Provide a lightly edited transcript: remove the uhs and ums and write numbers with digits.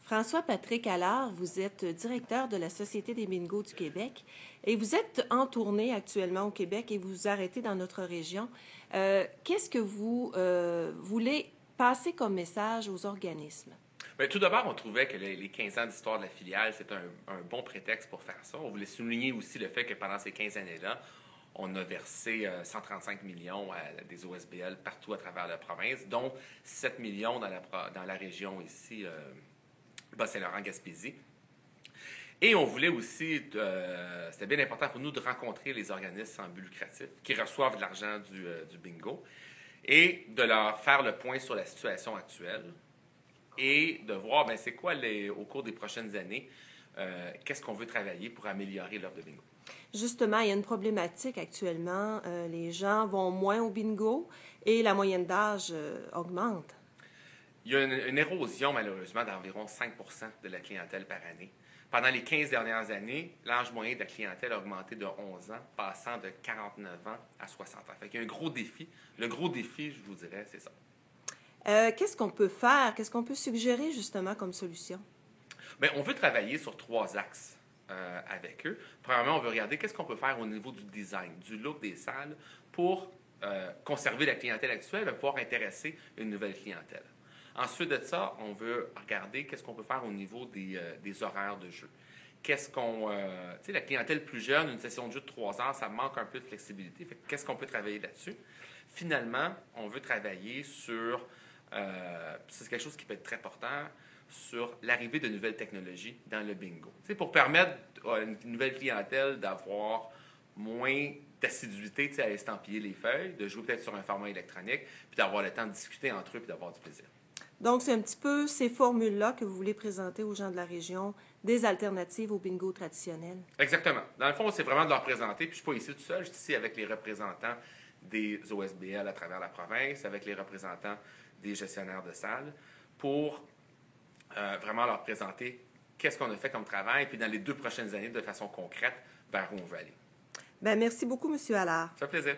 François-Patrick Allard, vous êtes directeur de la Société des bingos du Québec et vous êtes en tournée actuellement au Québec et vous vous arrêtez dans notre région. Qu'est-ce que vous voulez passer comme message aux organismes? Bien, tout d'abord, on trouvait que les 15 ans d'histoire de la filiale, c'était un bon prétexte pour faire ça. On voulait souligner aussi le fait que pendant ces 15 années-là, on a versé 135 millions à des OSBL partout à travers la province, dont 7 millions dans la région ici, Bas-Saint-Laurent-Gaspésie. Et on voulait aussi, c'était bien important pour nous de rencontrer les organismes sans but lucratif qui reçoivent de l'argent du bingo et de leur faire le point sur la situation actuelle et de voir, bien, c'est quoi, au cours des prochaines années, qu'est-ce qu'on veut travailler pour améliorer l'offre de bingo. Justement, il y a une problématique actuellement. Les gens vont moins au bingo et la moyenne d'âge augmente. Il y a une érosion, malheureusement, d'environ 5 de la clientèle par année. Pendant les 15 dernières années, l'âge moyen de la clientèle a augmenté de 11 ans, passant de 49 ans à 60 ans. Fait qu'il y a un gros défi. Le gros défi, je vous dirais, c'est ça. Qu'est-ce qu'on peut faire? Qu'est-ce qu'on peut suggérer justement comme solution? Bien, on veut travailler sur 3 axes avec eux. Premièrement, on veut regarder qu'est-ce qu'on peut faire au niveau du design, du look des salles pour conserver la clientèle actuelle et pouvoir intéresser une nouvelle clientèle. Ensuite de ça, on veut regarder qu'est-ce qu'on peut faire au niveau des horaires de jeu. Qu'est-ce qu'on... tu sais, la clientèle plus jeune, une session de jeu de 3 heures, ça manque un peu de flexibilité. Fait qu'est-ce qu'on peut travailler là-dessus? Finalement, on veut travailler sur... c'est quelque chose qui peut être très important, sur l'arrivée de nouvelles technologies dans le bingo. Tu sais, pour permettre à une nouvelle clientèle d'avoir moins d'assiduité, tu sais, à estampiller les feuilles, de jouer peut-être sur un format électronique, puis d'avoir le temps de discuter entre eux puis d'avoir du plaisir. Donc, c'est un petit peu ces formules-là que vous voulez présenter aux gens de la région, des alternatives au bingo traditionnel. Exactement. Dans le fond, c'est vraiment de leur présenter, puis je ne suis pas ici tout seul, je suis ici avec les représentants des OSBL à travers la province, avec les représentants des gestionnaires de salles, pour vraiment leur présenter qu'est-ce qu'on a fait comme travail, puis dans les 2 prochaines années, de façon concrète, vers où on veut aller. Bien, merci beaucoup, M. Allard. Ça fait plaisir.